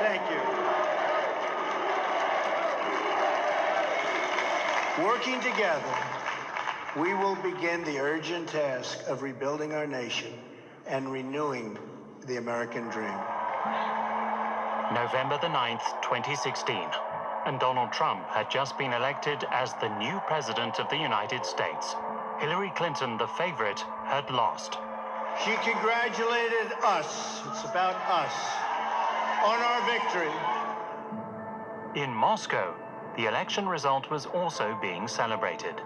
Thank you. Working together, we will begin the urgent task of rebuilding our nation and renewing the American dream. November the 9th, 2016, and Donald Trump had just been elected as the new president of the United States. Hillary Clinton, the favorite, had lost. She congratulated us, it's about us, on our victory. In Moscow, the election result was also being celebrated.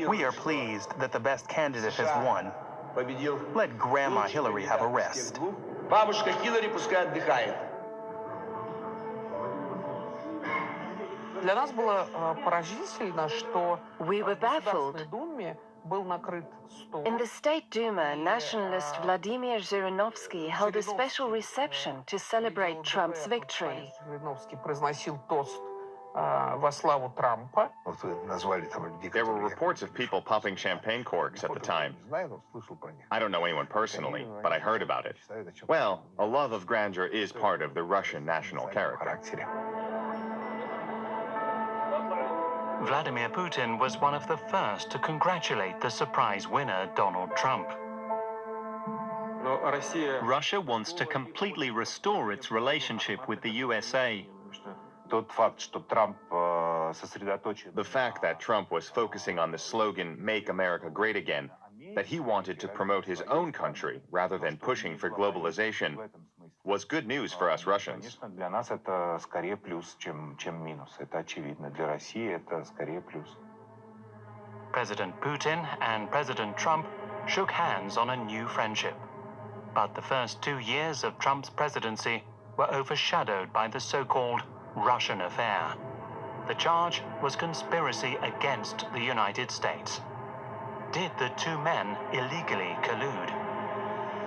We are pleased that the best candidate has won. Let Grandma Hillary have a rest. Бабушка Хиллари пускай отдыхает. Для нас было поразительно, что We were в Государственной baffled. Думе был накрыт стол. In the State Duma, nationalist Vladimir Zhirinovsky held a special reception to celebrate Trump's victory. Жириновский произносил тост во славу Трампа. There were reports of people popping champagne corks at the time. I don't know anyone personally, but I heard about it. Well, a love of grandeur is part of the Russian national character. Vladimir Putin was one of the first to congratulate the surprise winner, Donald Trump. Russia wants to completely restore its relationship with the USA. The fact that Trump was focusing on the slogan, "Make America Great Again," that he wanted to promote his own country rather than pushing for globalization, was good news for us Russians. President Putin and President Trump shook hands on a new friendship. But the first 2 years of Trump's presidency were overshadowed by the so-called Russian affair. The charge was conspiracy against the United States. Did the two men illegally collude?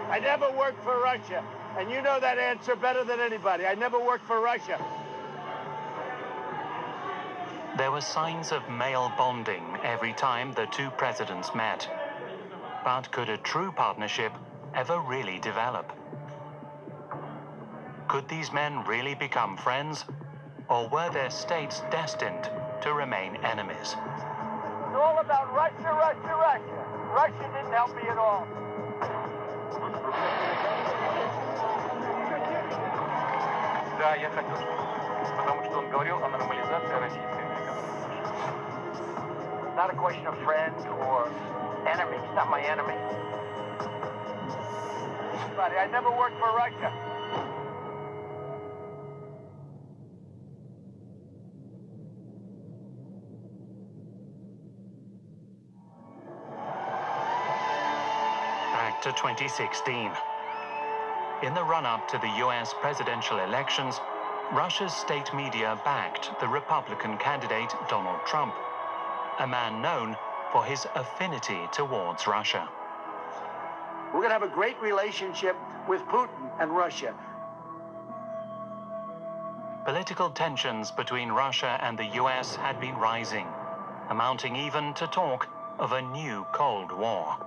I never worked for Russia, and you know that answer better than anybody. I never worked for Russia. There were signs of male bonding every time the two presidents met. But could a true partnership ever really develop? Could these men really become friends? Or were their states destined to remain enemies? It's all about Russia, Russia, Russia. Russia didn't help me at all. Да, я хотел, потому что он говорил о нормализации российско-американских отношений. Not a question of friend or enemy. He's not my enemy. But I never worked for Russia. Back to 2016. In the run-up to the US presidential elections, Russia's state media backed the Republican candidate Donald Trump, a man known for his affinity towards Russia. We're going to have a great relationship with Putin and Russia. Political tensions between Russia and the US had been rising, amounting even to talk of a new Cold War.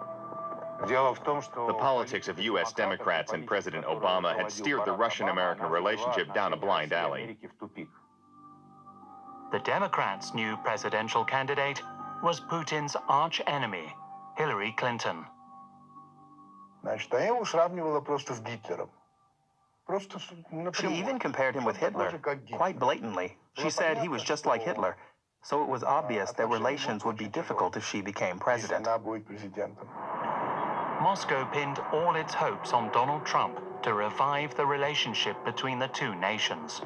The politics of U.S. Democrats and President Obama had steered the Russian-American relationship down a blind alley. The Democrats' new presidential candidate was Putin's arch-enemy, Hillary Clinton. She even compared him with Hitler, quite blatantly. She said he was just like Hitler, so it was obvious that relations would be difficult if she became president. Moscow pinned all its hopes on Donald Trump to revive the relationship between the two nations.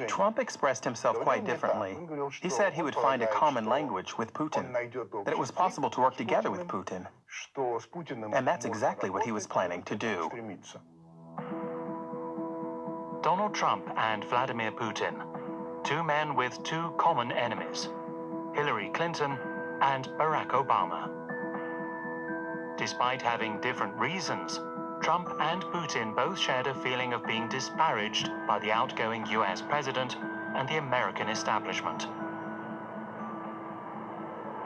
Trump expressed himself quite differently. He said he would find a common language with Putin, that it was possible to work together with Putin. And that's exactly what he was planning to do. Donald Trump and Vladimir Putin, two men with two common enemies, Hillary Clinton and Barack Obama. Despite having different reasons, Trump and Putin both shared a feeling of being disparaged by the outgoing US president and the American establishment.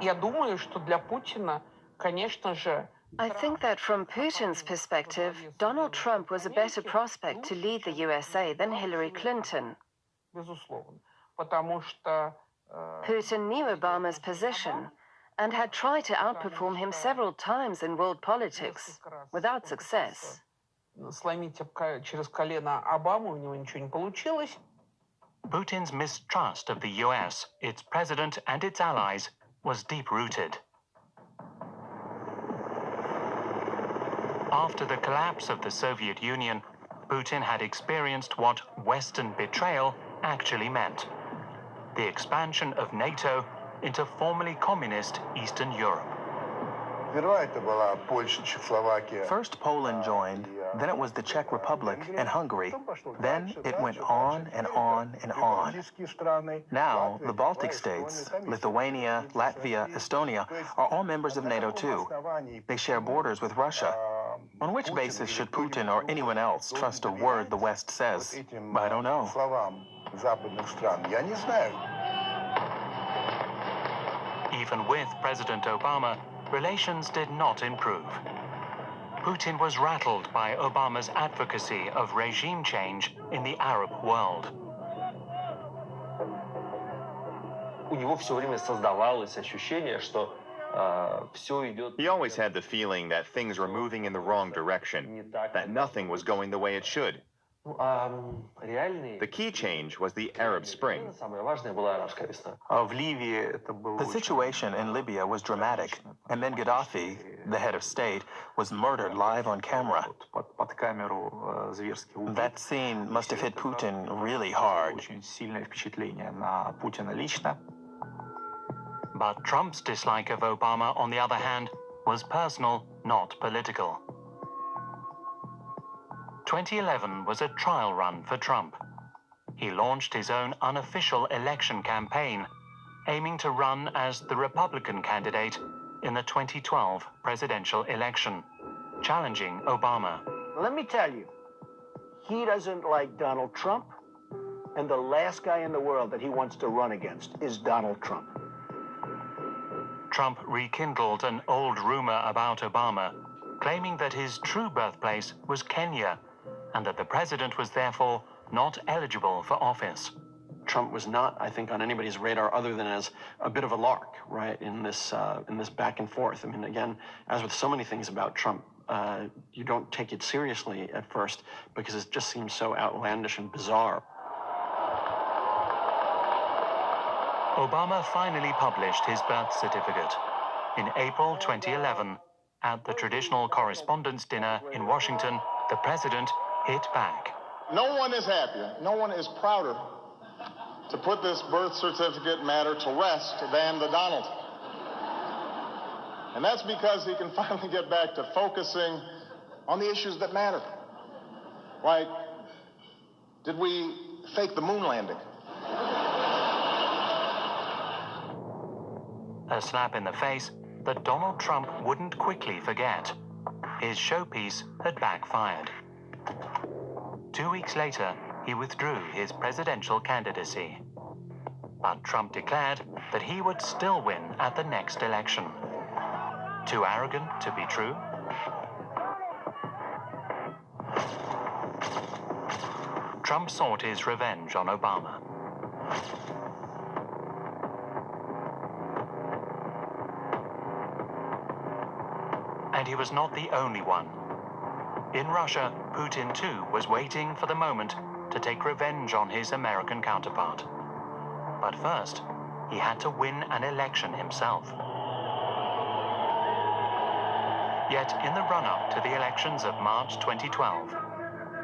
Я думаю, что для Путина, конечно же, I think that from Putin's perspective, Donald Trump was a better prospect to lead the USA than Hillary Clinton. Безусловно. Потому что Putin knew Obama's position and had tried to outperform him several times in world politics, without success. сломить через колено Обаму, у него ничего не получилось. Putin's mistrust of the US, its president, and its allies was deep-rooted. After the collapse of the Soviet Union, Putin had experienced what Western betrayal actually meant: the expansion of NATO into formerly communist Eastern Europe. First Poland joined, then it was the Czech Republic and Hungary. Then it went on and on and on. Now, the Baltic states, Lithuania, Latvia, Estonia, are all members of NATO too. They share borders with Russia. On which basis should Putin or anyone else trust a word the West says? I don't know. Even with President Obama, relations did not improve. Putin was rattled by Obama's advocacy of regime change in the Arab world. У него все время создавалось ощущение, что все идет. He always had the feeling that things were moving in the wrong direction, that nothing was going the way it should. The key change was the Arab Spring. The situation in Libya was dramatic, and then Gaddafi, the head of state, was murdered live on camera. That scene must have hit Putin really hard. But Trump's dislike of Obama, on the other hand, was personal, not political. 2011 was a trial run for Trump. He launched his own unofficial election campaign, aiming to run as the Republican candidate in the 2012 presidential election, challenging Obama. Let me tell you, he doesn't like Donald Trump, and the last guy in the world that he wants to run against is Donald Trump. Trump rekindled an old rumor about Obama, claiming that his true birthplace was Kenya, and that the president was therefore not eligible for office. Trump was not, I think, on anybody's radar other than as a bit of a lark, right, in this back and forth. I mean, again, as with so many things about Trump, you don't take it seriously at first because it just seems so outlandish and bizarre. Obama finally published his birth certificate in April 2011. At the traditional correspondence dinner in Washington, the president hit back. No one is happier, no one is prouder to put this birth certificate matter to rest than the Donald. And that's because he can finally get back to focusing on the issues that matter. Like, did we fake the moon landing? A slap in the face that Donald Trump wouldn't quickly forget. His showpiece had backfired. 2 weeks later, he withdrew his presidential candidacy. But Trump declared that he would still win at the next election. Too arrogant to be true? Trump sought his revenge on Obama. And he was not the only one. In Russia, Putin too was waiting for the moment to take revenge on his American counterpart. But first, he had to win an election himself. Yet in the run-up to the elections of March 2012,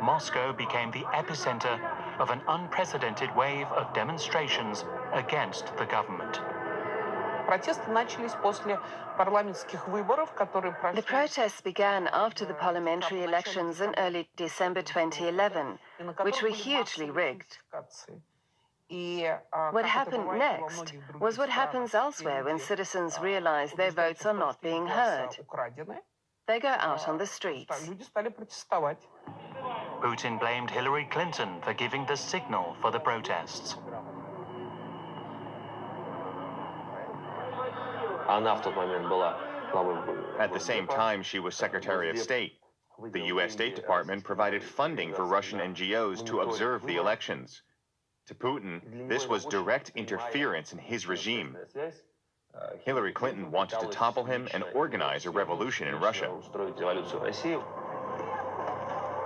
Moscow became the epicenter of an unprecedented wave of demonstrations against the government. The protests began after the parliamentary elections in early December 2011, which were hugely rigged. What happened next was what happens elsewhere when citizens realize their votes are not being heard. They go out on the streets. Putin blamed Hillary Clinton for giving the signal for the protests. Она в тот момент была At the same time, she was Secretary of State. The U.S. State Department provided funding for Russian NGOs to observe the elections. To Putin, this was direct interference in his regime. Hillary Clinton wanted to topple him and organize a revolution in Russia.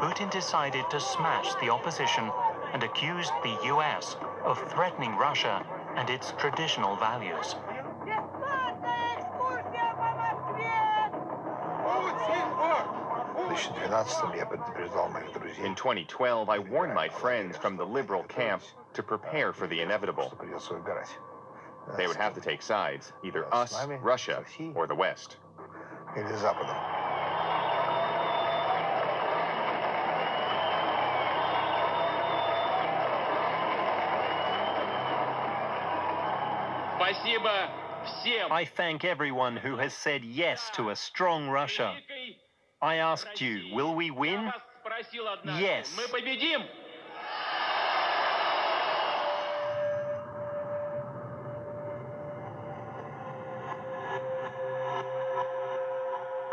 Putin decided to smash the opposition and accused the US of threatening Russia and its traditional values. In 2012, I warned my friends from the liberal camp to prepare for the inevitable. They would have to take sides, either us, Russia, or the West. I thank everyone who has said yes to a strong Russia. I asked you, will we win? Yes.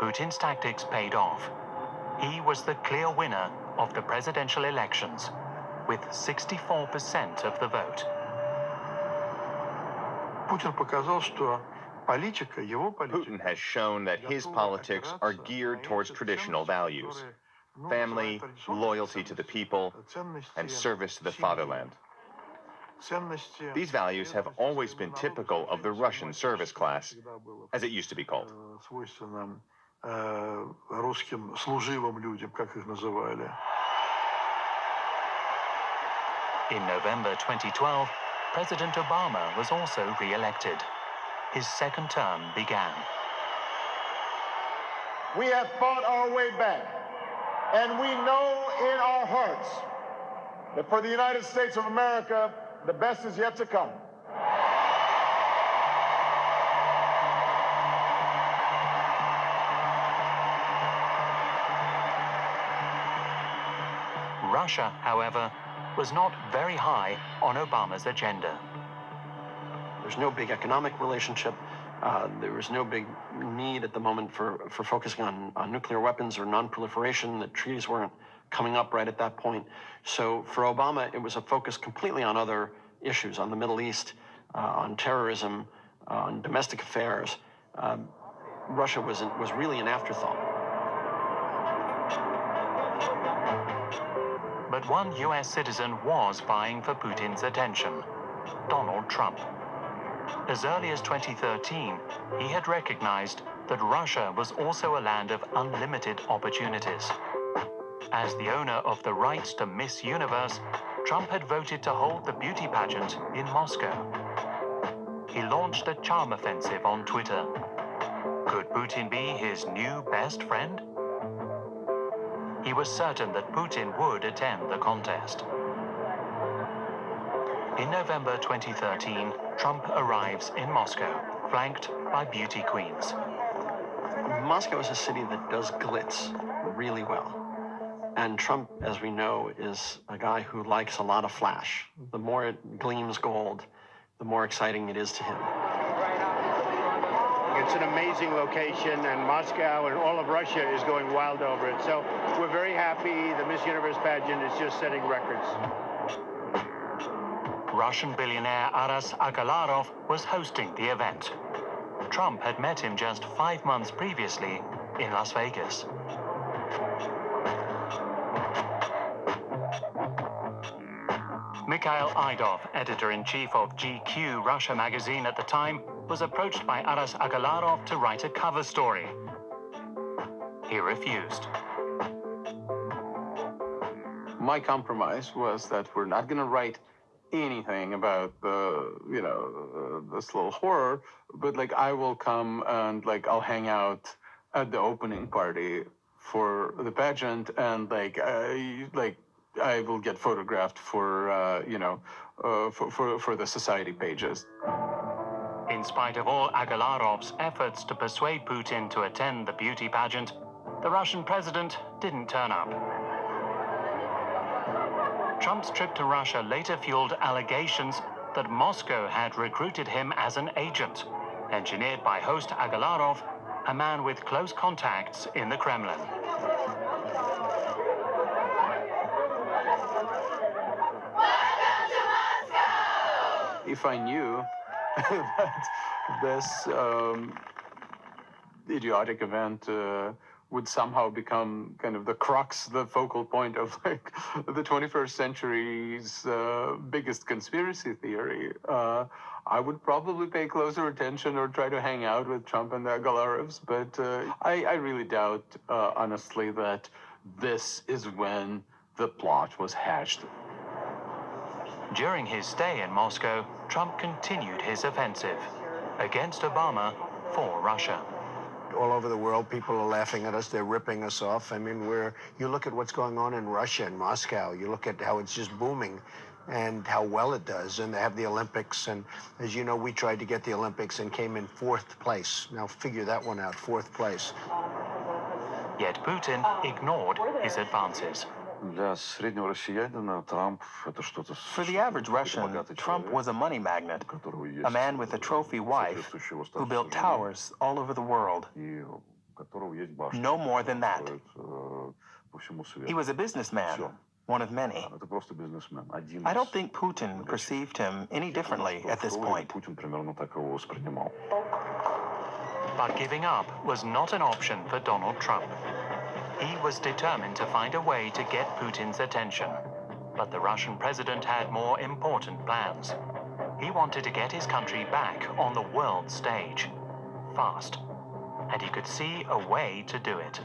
Putin's tactics paid off. He was the clear winner of the presidential elections, with 64% of the vote. Putin has shown that his politics are geared towards traditional values: family, loyalty to the people, and service to the fatherland. These values have always been typical of the Russian service class, as it used to be called. In November 2012, President Obama was also re-elected. His second term began. We have fought our way back, and we know in our hearts that for the United States of America, the best is yet to come. Russia, however, was not very high on Obama's agenda. There's no big economic relationship. There was no big need at the moment for focusing on nuclear weapons or non-proliferation. The treaties weren't coming up right at that point. So for Obama, it was a focus completely on other issues, on the Middle East, on terrorism, on domestic affairs. Russia was really an afterthought. But one US citizen was vying for Putin's attention: Donald Trump. As early as 2013, he had recognized that Russia was also a land of unlimited opportunities. As the owner of the rights to Miss Universe, Trump had voted to hold the beauty pageant in Moscow. He launched a charm offensive on Twitter. Could Putin be his new best friend? He was certain that Putin would attend the contest. In November 2013, Trump arrives in Moscow, flanked by beauty queens. Moscow is a city that does glitz really well. And Trump, as we know, is a guy who likes a lot of flash. The more it gleams gold, the more exciting it is to him. It's an amazing location, and Moscow and all of Russia is going wild over it. So we're very happy. The Miss Universe pageant is just setting records. Russian billionaire Aras Agalarov was hosting the event. Trump had met him just 5 months previously in Las Vegas. Mikhail Aidov, editor-in-chief of GQ Russia magazine at the time, was approached by Aras Agalarov to write a cover story. He refused. My compromise was that we're not going to write anything about this little horror, but like I will come and like I'll hang out at the opening party for the pageant, and I will get photographed for for the society pages. In spite of all Agalarov's efforts to persuade Putin to attend the beauty pageant, the Russian president didn't turn up. Trump's trip to Russia later fueled allegations that Moscow had recruited him as an agent, engineered by host Agalarov, a man with close contacts in the Kremlin. If I knew that this idiotic event would somehow become kind of the crux, the focal point of like the 21st century's biggest conspiracy theory, I would probably pay closer attention or try to hang out with Trump and the Galarovs. But I really doubt, honestly, that this is when the plot was hatched. During his stay in Moscow, Trump continued his offensive against Obama for Russia. All over the world, people are laughing at us. They're ripping us off. I mean, you look at what's going on in Russia and Moscow. You look at how it's just booming and how well it does. And they have the Olympics. And as you know, we tried to get the Olympics and came in 4th place. Now figure that one out, 4th place. Yet Putin ignored his advances. For the average Russian, Trump was a money magnate, a man with a trophy wife who built towers all over the world. No more than that. He was a businessman, one of many. I don't think Putin perceived him any differently at this point. But giving up was not an option for Donald Trump. He was determined to find a way to get Putin's attention. But the Russian president had more important plans. He wanted to get his country back on the world stage, fast. And he could see a way to do it.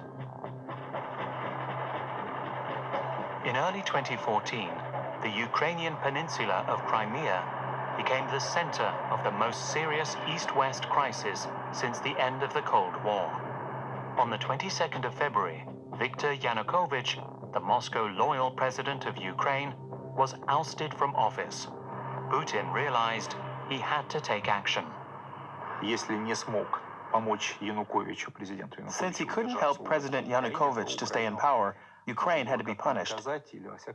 In early 2014, the Ukrainian peninsula of Crimea became the center of the most serious East-West crisis since the end of the Cold War. On the 22nd of February, Viktor Yanukovych, the Moscow-loyal president of Ukraine, was ousted from office. Putin realized he had to take action. Since he couldn't help President Yanukovych to stay in power, Ukraine had to be punished.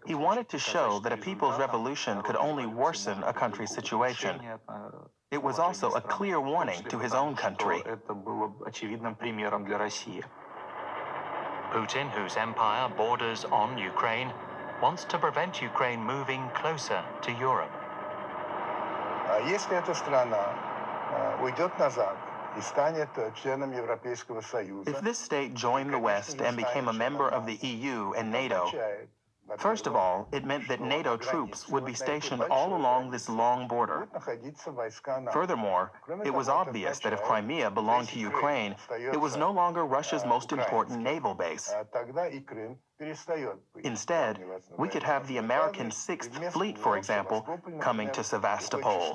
He wanted to show that a people's revolution could only worsen a country's situation. It was also a clear warning to his own country. Putin, whose empire borders on Ukraine, wants to prevent Ukraine moving closer to Europe. If this state joined the West and became a member of the EU and NATO, first of all, it meant that NATO troops would be stationed all along this long border. Furthermore, it was obvious that if Crimea belonged to Ukraine, it was no longer Russia's most important naval base. Instead, we could have the American 6th Fleet, for example, coming to Sevastopol.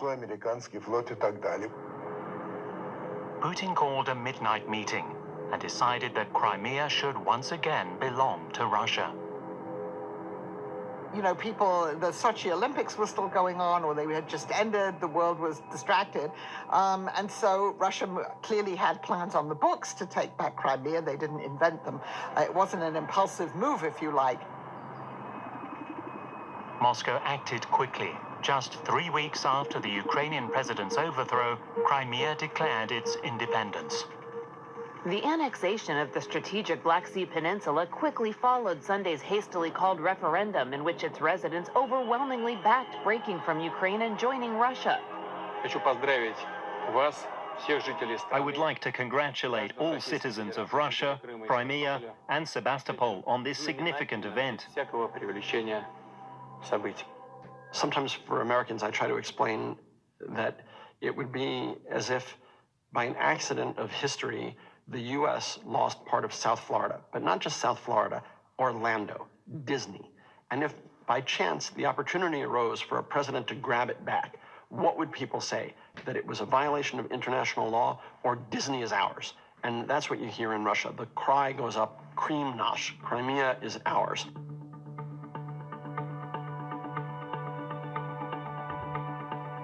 Putin called a midnight meeting and decided that Crimea should once again belong to Russia. You know, the Sochi Olympics were still going on, or they had just ended, the world was distracted. And so Russia clearly had plans on the books to take back Crimea. They didn't invent them. It wasn't an impulsive move, if you like. Moscow acted quickly. Just 3 weeks after the Ukrainian president's overthrow, Crimea declared its independence. The annexation of the strategic Black Sea Peninsula quickly followed Sunday's hastily called referendum in which its residents overwhelmingly backed breaking from Ukraine and joining Russia. I would like to congratulate all citizens of Russia, Crimea, and Sebastopol on this significant event. Sometimes for Americans, I try to explain that it would be as if by an accident of history, the U.S. lost part of South Florida, but not just South Florida, Orlando, Disney. And if by chance the opportunity arose for a president to grab it back, what would people say? That it was a violation of international law, or Disney is ours? And that's what you hear in Russia. The cry goes up, Krim nash, Crimea is ours.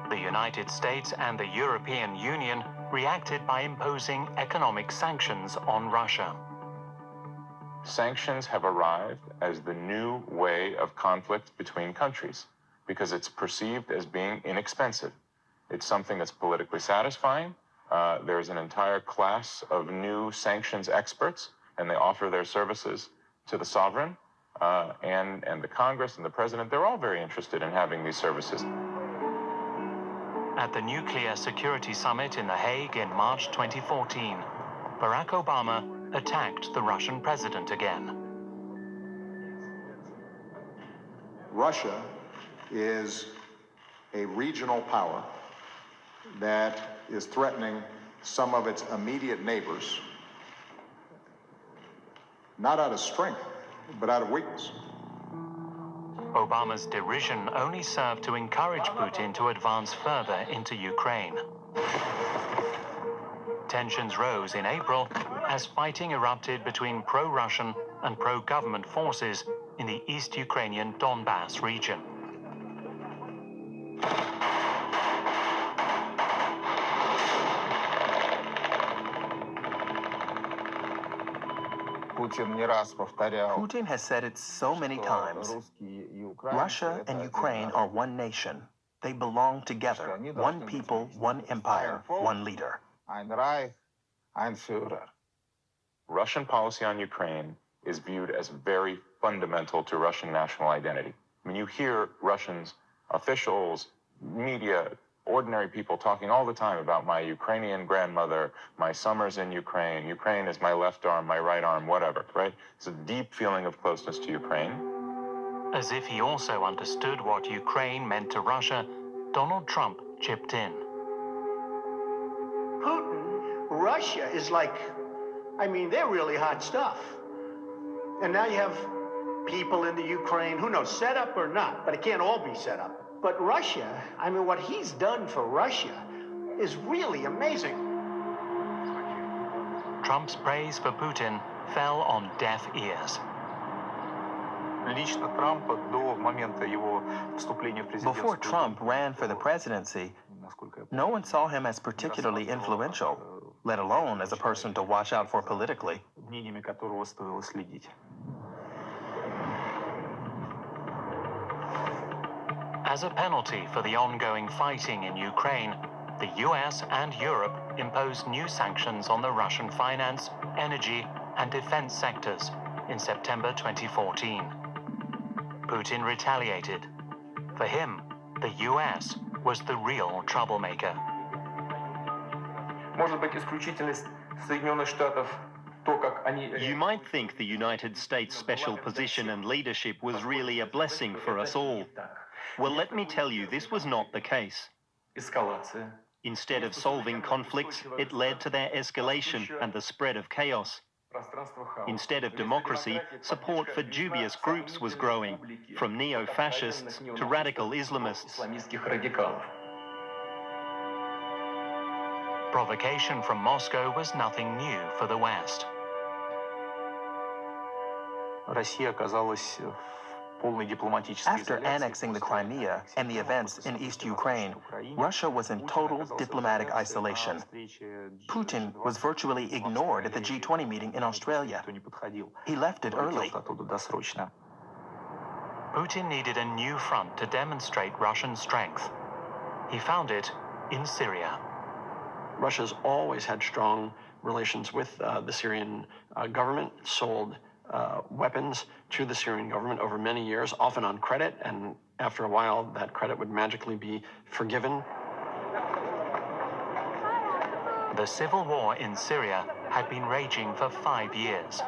The United States and the European Union reacted by imposing economic sanctions on Russia. Sanctions have arrived as the new way of conflict between countries because it's perceived as being inexpensive. It's something that's politically satisfying, There's an entire class of new sanctions experts, and they offer their services to the sovereign, and the Congress and the president. They're all very interested in having these services. At the Nuclear Security Summit in The Hague in March 2014, Barack Obama attacked the Russian president again. Russia is a regional power that is threatening some of its immediate neighbors, not out of strength, but out of weakness. Obama's derision only served to encourage Putin to advance further into Ukraine. Tensions rose in April as fighting erupted between pro-Russian and pro-government forces in the East Ukrainian Donbass region. Putin has said it so many times. Russia and Ukraine are one nation. They belong together. One people, one empire, one leader. Russian policy on Ukraine is viewed as very fundamental to Russian national identity. I mean, you hear Russians, officials, media, ordinary people talking all the time about my Ukrainian grandmother, my summers in Ukraine, Ukraine is my left arm, my right arm, whatever, right? It's a deep feeling of closeness to Ukraine. As if he also understood what Ukraine meant to Russia, Donald Trump chipped in. Putin, Russia is like, I mean, they're really hot stuff. And now you have people in the Ukraine, who knows, set up or not, but it can't all be set up. But Russia, I mean, what he's done for Russia is really amazing. Trump's praise for Putin fell on deaf ears. Before Trump ran for the presidency, no one saw him as particularly influential, let alone as a person to watch out for politically. As a penalty for the ongoing fighting in Ukraine, the US and Europe imposed new sanctions on the Russian finance, energy, and defense sectors in September 2014. Putin retaliated. For him, the US was the real troublemaker. You might think the United States' special position and leadership was really a blessing for us all. Well, let me tell you, this was not the case. Instead of solving conflicts, it led to their escalation and the spread of chaos. Instead of democracy, support for dubious groups was growing, from neo-fascists to radical Islamists. Provocation from Moscow was nothing new for the West. After annexing the Crimea and the events in East Ukraine, Russia was in total diplomatic isolation. Putin was virtually ignored at the G20 meeting in Australia. He left it early. Putin needed a new front to demonstrate Russian strength. He found it in Syria. Russia's always had strong relations with the Syrian government, sold weapons to the Syrian government over many years, often on credit, and after a while that credit would magically be forgiven. The civil war in Syria had been raging for 5 years.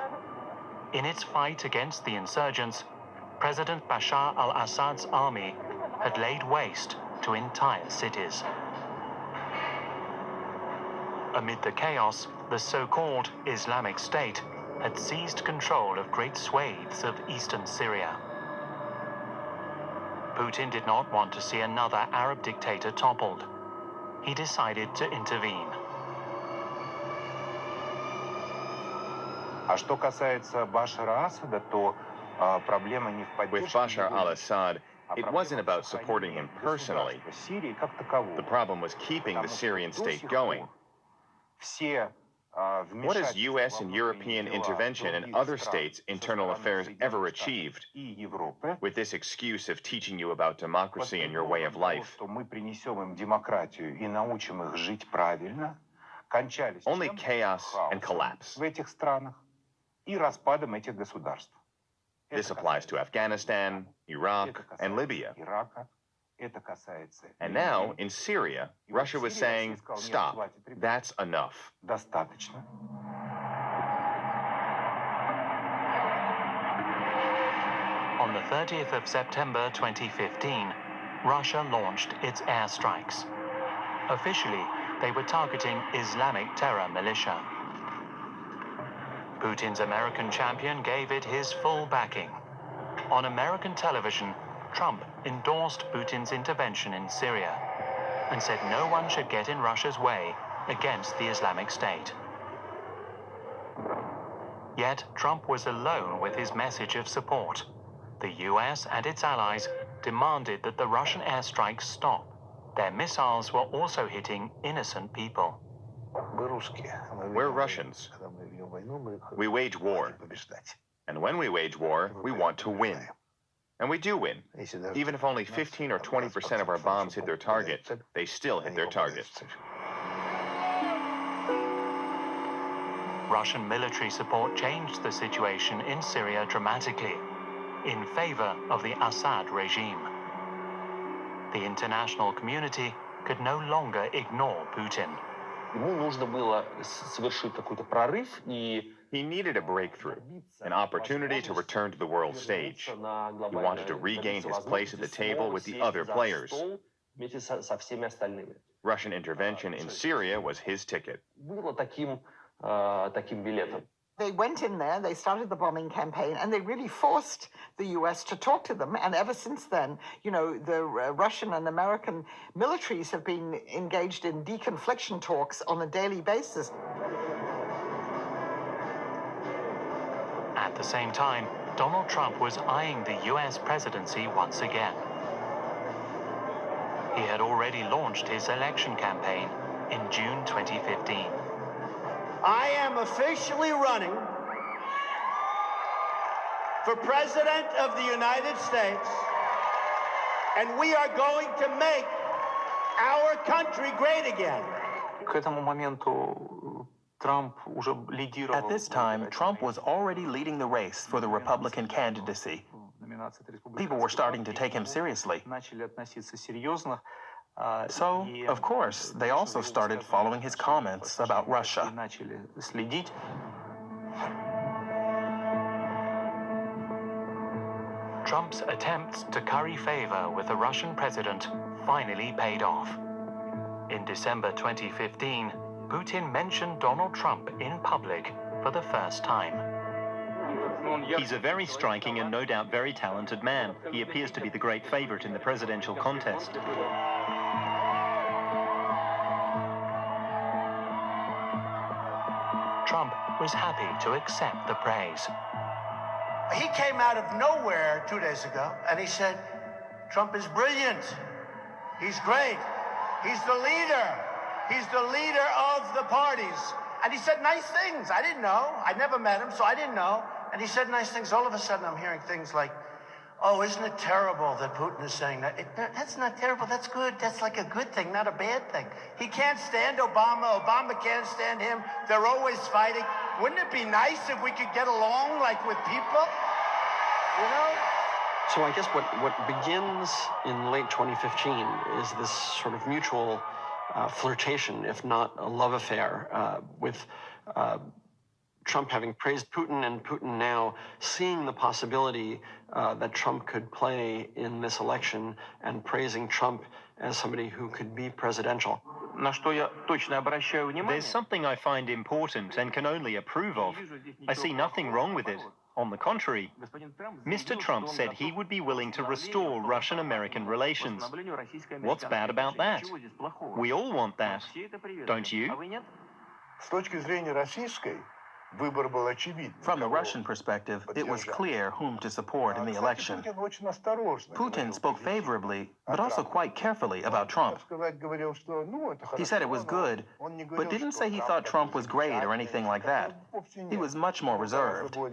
In its fight against the insurgents, President Bashar al-Assad's army had laid waste to entire cities. Amid the chaos, the so-called Islamic State had seized control of great swathes of eastern Syria. Putin did not want to see another Arab dictator toppled. He decided to intervene. With Bashar al-Assad, it wasn't about supporting him personally. The problem was keeping the Syrian state going. What has U.S. and European intervention in other states' internal affairs ever achieved? With this excuse of teaching you about democracy and your way of life. Only chaos and collapse. This applies to Afghanistan, Iraq, and Libya. And now, in Syria, Russia was saying, stop, that's enough. On the 30th of September 2015, Russia launched its airstrikes. Officially, they were targeting Islamic terror militia. Putin's American champion gave it his full backing. On American television, Trump endorsed Putin's intervention in Syria and said no one should get in Russia's way against the Islamic State. Yet Trump was alone with his message of support. The US and its allies demanded that the Russian airstrikes stop. Their missiles were also hitting innocent people. We're Russians. We wage war. And when we wage war, we want to win. And we do win. Even if only 15 or 20% of our bombs hit their target, they still hit their targets. Russian military support changed the situation in Syria dramatically, in favor of the Assad regime. The international community could no longer ignore Putin. He needed a breakthrough, an opportunity to return to the world stage. He wanted to regain his place at the table with the other players. Russian intervention in Syria was his ticket. They went in there, they started the bombing campaign, and they really forced the US to talk to them. And ever since then, you know, the Russian and American militaries have been engaged in deconfliction talks on a daily basis. At the same time, Donald Trump was eyeing the US presidency once again. He had already launched his election campaign in June 2015. I am officially running for President of the United States, and we are going to make our country great again. At this time, Trump was already leading the race for the Republican candidacy. People were starting to take him seriously. So, of course, they also started following his comments about Russia. Trump's attempts to curry favor with the Russian president finally paid off. In December 2015, Putin mentioned Donald Trump in public for the first time. He's a very striking and no doubt very talented man. He appears to be the great favorite in the presidential contest. Trump was happy to accept the praise. He came out of nowhere 2 days ago, and he said, Trump is brilliant. He's great. He's the leader. He's the leader of the parties. And he said nice things. I didn't know. I'd never met him, so I didn't know. And he said nice things. All of a sudden, I'm hearing things like, oh, isn't it terrible that Putin is saying that? That's not terrible. That's good. That's like a good thing, not a bad thing. He can't stand Obama. Obama can't stand him. They're always fighting. Wouldn't it be nice if we could get along like with people? You know? So I guess what begins in late 2015 is this sort of mutual flirtation, if not a love affair, with Trump having praised Putin and Putin now seeing the possibility that Trump could play in this election and praising Trump as somebody who could be presidential. There's something I find important and can only approve of. I see nothing wrong with it. On the contrary, Mr. Trump said he would be willing to restore Russian-American relations. What's bad about that? We all want that, don't you? From the Russian perspective, it was clear whom to support in the election. Putin spoke favorably, but also quite carefully about Trump. He said it was good, but didn't say he thought Trump was great or anything like that. He was much more reserved. On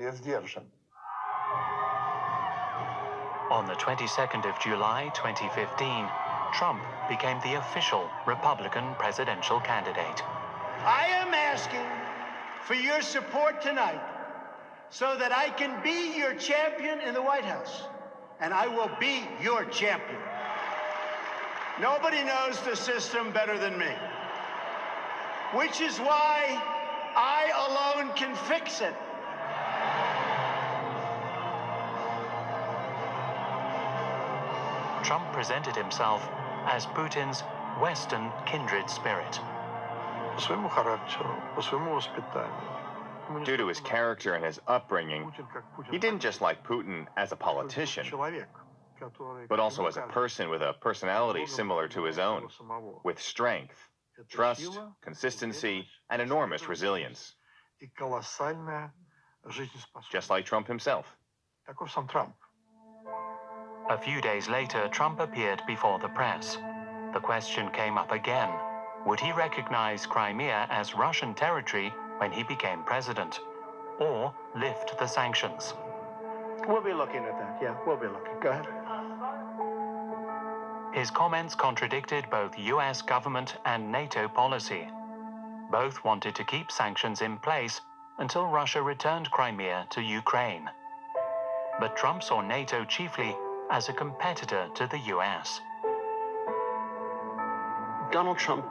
the 22nd of July 2015, Trump became the official Republican presidential candidate. I am asking for your support tonight so that I can be your champion in the White House. And I will be your champion. Nobody knows the system better than me, which is why I alone can fix it. Trump presented himself as Putin's Western kindred spirit. Due to his character and his upbringing, he didn't just like Putin as a politician, but also as a person with a personality similar to his own, with strength, trust, consistency, and enormous resilience. Just like Trump himself. A few days later, Trump appeared before the press. The question came up again. Would he recognize Crimea as Russian territory when he became president, or lift the sanctions? We'll be looking at that. Yeah, we'll be looking. Go ahead. His comments contradicted both US government and NATO policy. Both wanted to keep sanctions in place until Russia returned Crimea to Ukraine. But Trump saw NATO chiefly as a competitor to the US. Donald Trump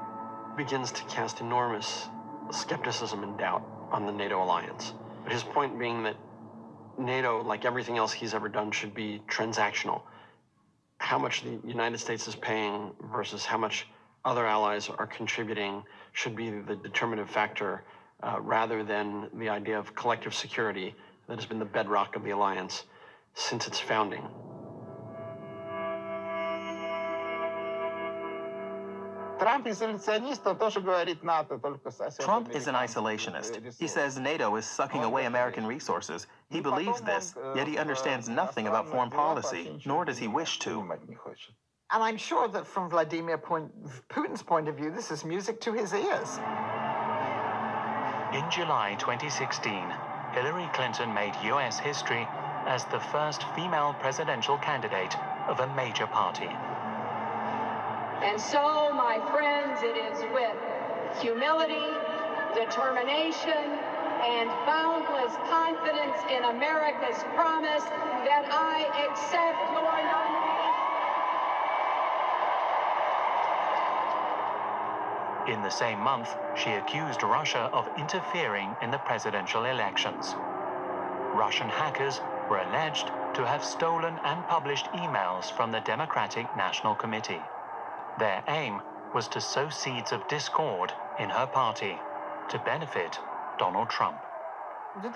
begins to cast enormous skepticism and doubt on the NATO alliance. But his point being that NATO, like everything else he's ever done, should be transactional. How much the United States is paying versus how much other allies are contributing should be the determinative factor, rather than the idea of collective security that has been the bedrock of the alliance since its founding. Trump is an isolationist. He says NATO is sucking away American resources. He believes this, yet he understands nothing about foreign policy, nor does he wish to. And I'm sure that from Putin's point of view, this is music to his ears. In July 2016, Hillary Clinton made US history as the first female presidential candidate of a major party. And so, my friends, it is with humility, determination, and boundless confidence in America's promise that I accept your nomination. In the same month, she accused Russia of interfering in the presidential elections. Russian hackers were alleged to have stolen and published emails from the Democratic National Committee. Their aim was to sow seeds of discord in her party to benefit Donald Trump. In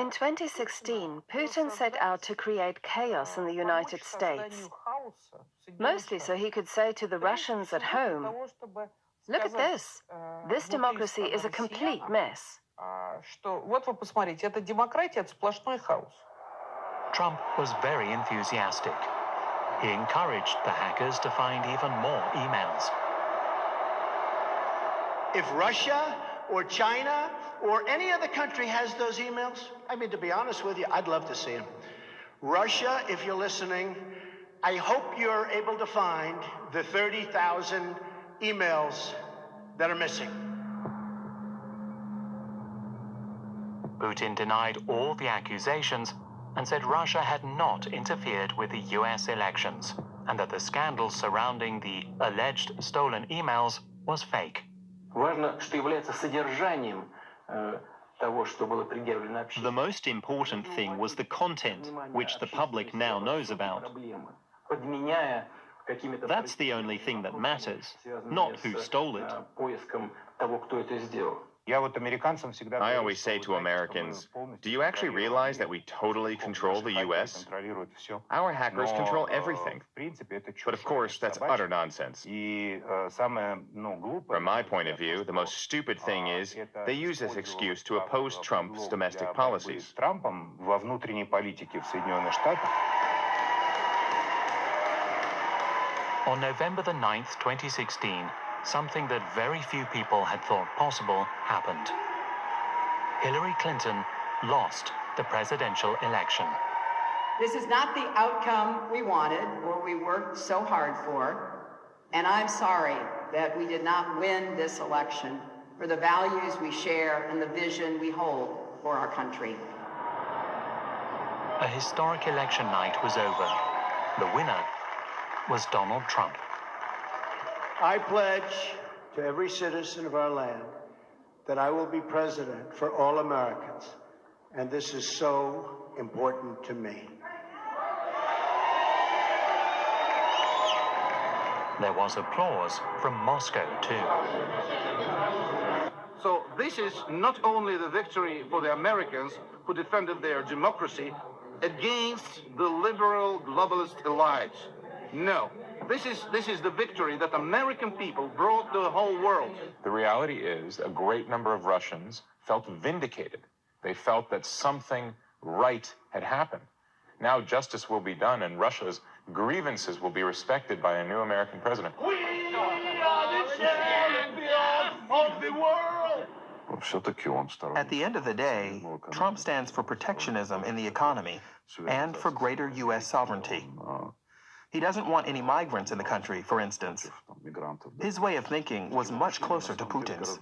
2016, Putin set out to create chaos in the United States, mostly so he could say to the Russians at home, look at this. This democracy is a complete mess. Trump was very enthusiastic. He encouraged the hackers to find even more emails. If Russia or China or any other country has those emails, I mean, to be honest with you, I'd love to see them. Russia, if you're listening, I hope you're able to find the 30,000 emails that are missing. Putin denied all the accusations and said Russia had not interfered with the US elections and that the scandal surrounding the alleged stolen emails was fake. The most important thing was the content, which the public now knows about. That's the only thing that matters, not who stole it. I always say to Americans, do you actually realize that we totally control the US? Our hackers control everything. But of course, that's utter nonsense. From my point of view, the most stupid thing is they use this excuse to oppose Trump's domestic policies. On November the 9th, 2016, something that very few people had thought possible happened. Hillary Clinton lost the presidential election. This is not the outcome we wanted or we worked so hard for, and I'm sorry that we did not win this election for the values we share and the vision we hold for our country. A historic election night was over. The winner was Donald Trump. I pledge to every citizen of our land that I will be president for all Americans, and this is so important to me. There was applause from Moscow, too. So this is not only the victory for the Americans who defended their democracy against the liberal globalist elite. No, this is the victory that American people brought to the whole world. The reality is a great number of Russians felt vindicated. They felt that something right had happened. Now justice will be done and Russia's grievances will be respected by a new American president. We are the champions of the world! At the end of the day, Trump stands for protectionism in the economy and for greater U.S. sovereignty. He doesn't want any migrants in the country, for instance. His way of thinking was much closer to Putin's.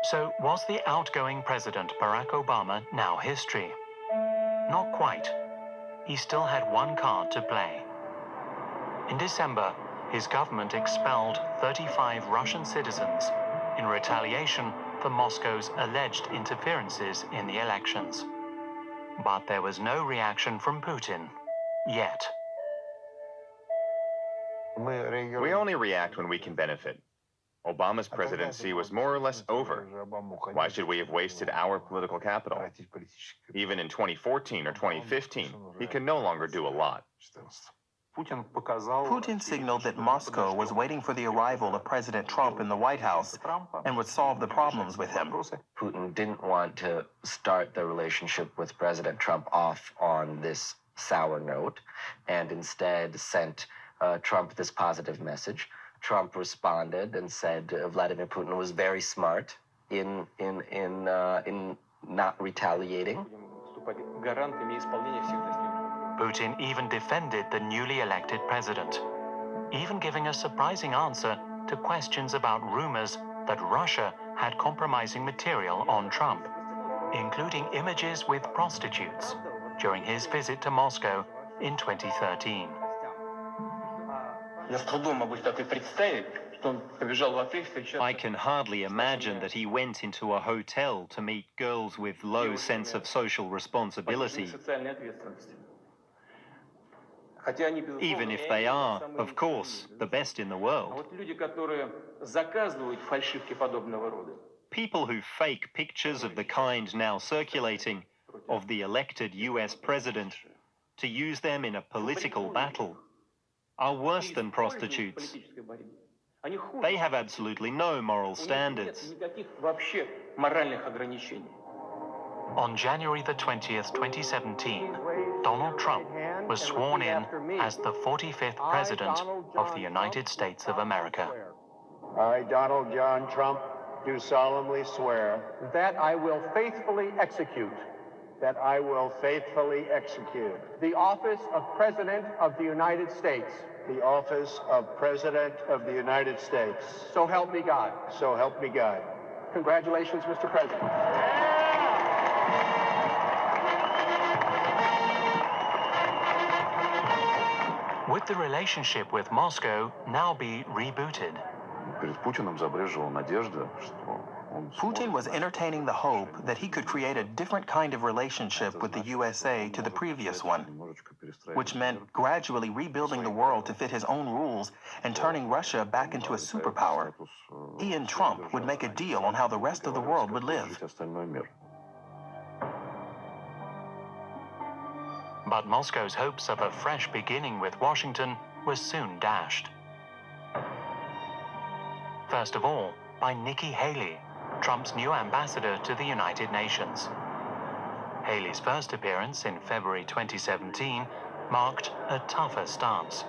So was the outgoing President Barack Obama now history? Not quite. He still had one card to play. In December, his government expelled 35 Russian citizens in retaliation for Moscow's alleged interferences in the elections. But there was no reaction from Putin, yet. We only react when we can benefit. Obama's presidency was more or less over. Why should we have wasted our political capital? Even in 2014 or 2015, he can no longer do a lot. Putin signaled that Moscow was waiting for the arrival of President Trump in the White House and would solve the problems with him. Putin didn't want to start the relationship with President Trump off on this sour note and instead sent Trump this positive message. Trump responded and said Vladimir Putin was very smart in not retaliating. Putin even defended the newly elected president, even giving a surprising answer to questions about rumors that Russia had compromising material on Trump, including images with prostitutes during his visit to Moscow in 2013. I can hardly imagine that he went into a hotel to meet girls with low sense of social responsibility. Even if they are, of course, the best in the world. People who fake pictures of the kind now circulating of the elected US president to use them in a political battle are worse than prostitutes. They have absolutely no moral standards. On January the 20th, 2017, Donald Trump was sworn in as the 45th President of the United States of America. I, Donald John Trump, do solemnly swear that I will faithfully execute that I will faithfully execute the office of President of the United States. The office of President of the United States. So help me God. So help me God. Congratulations, Mr. President. Would the relationship with Moscow now be rebooted? Putin was entertaining the hope that he could create a different kind of relationship with the USA to the previous one, which meant gradually rebuilding the world to fit his own rules and turning Russia back into a superpower. He and Trump would make a deal on how the rest of the world would live. But Moscow's hopes of a fresh beginning with Washington were soon dashed. First of all, by Nikki Haley, Trump's new ambassador to the United Nations. Haley's first appearance in February 2017 marked a tougher stance.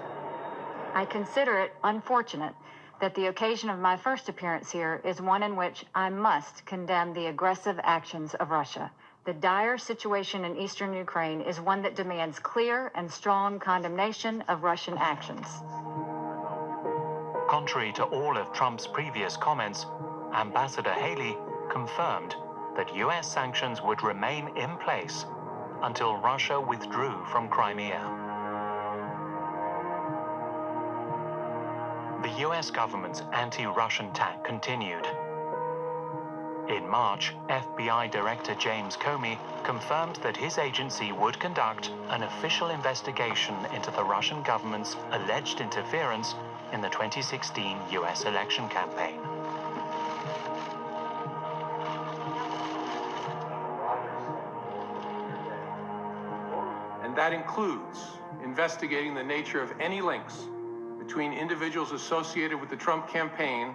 I consider it unfortunate that the occasion of my first appearance here is one in which I must condemn the aggressive actions of Russia, The dire situation in eastern Ukraine is one that demands clear and strong condemnation of Russian actions. Contrary to all of Trump's previous comments, Ambassador Haley confirmed that US sanctions would remain in place until Russia withdrew from Crimea. The US government's anti-Russian tack continued. In March, FBI Director James Comey confirmed that his agency would conduct an official investigation into the Russian government's alleged interference in the 2016 US election campaign. And that includes investigating the nature of any links between individuals associated with the Trump campaign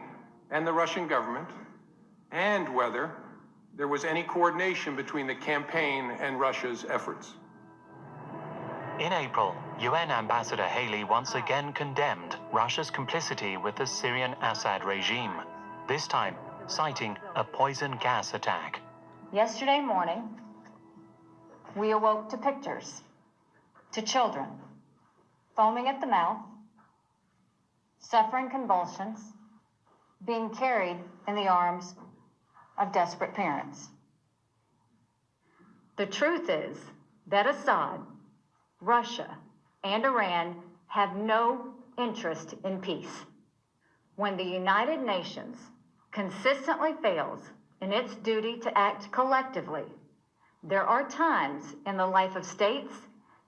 and the Russian government, and whether there was any coordination between the campaign and Russia's efforts. In April, UN Ambassador Haley once again condemned Russia's complicity with the Syrian Assad regime, this time citing a poison gas attack. Yesterday morning, we awoke to pictures, to children foaming at the mouth, suffering convulsions, being carried in the arms of desperate parents. The truth is that Assad, Russia, and Iran have no interest in peace. When the United Nations consistently fails in its duty to act collectively, there are times in the life of states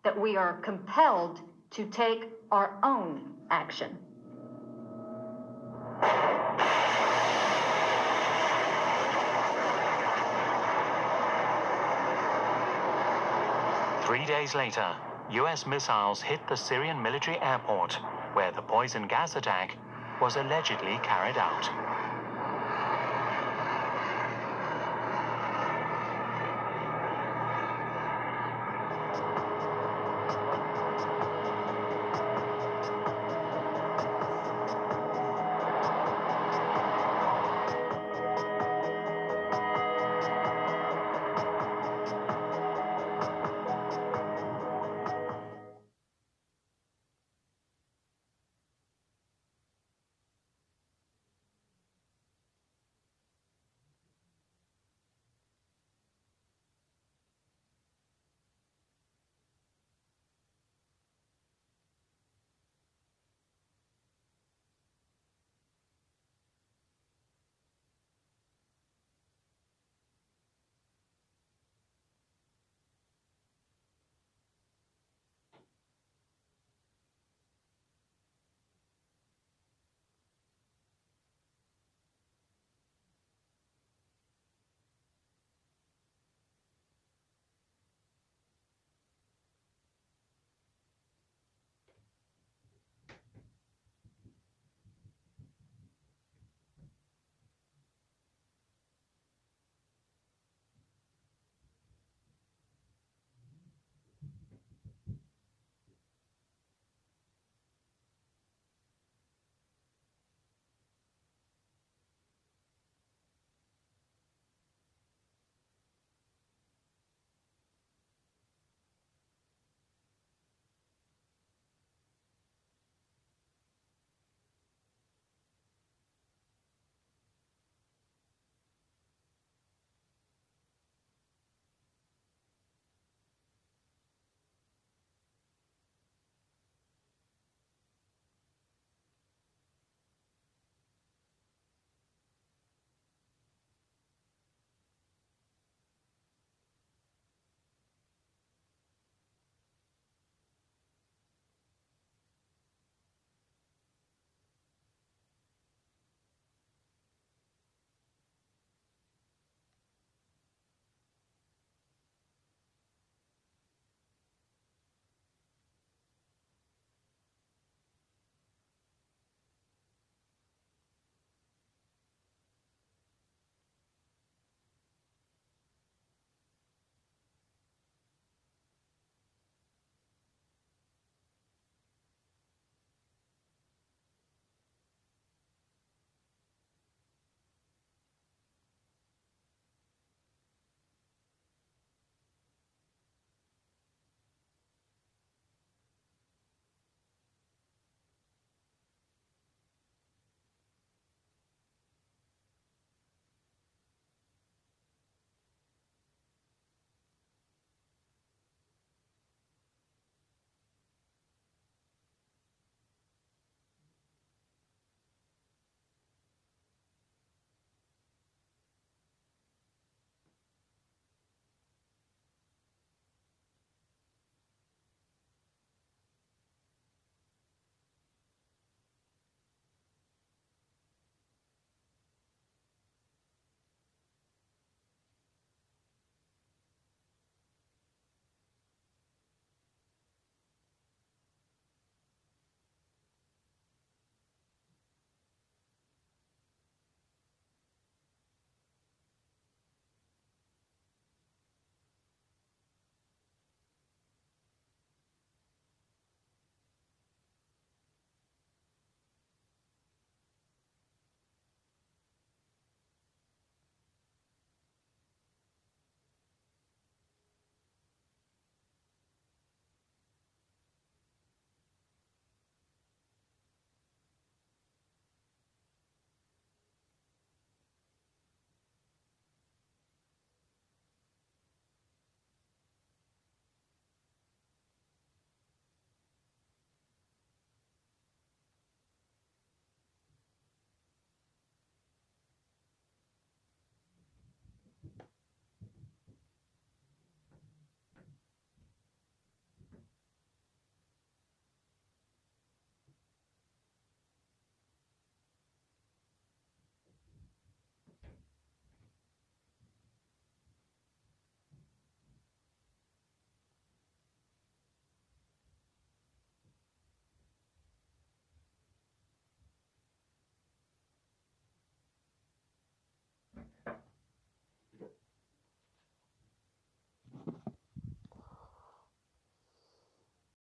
that we are compelled to take our own action. Three days later, US missiles hit the Syrian military airport, where the poison gas attack was allegedly carried out.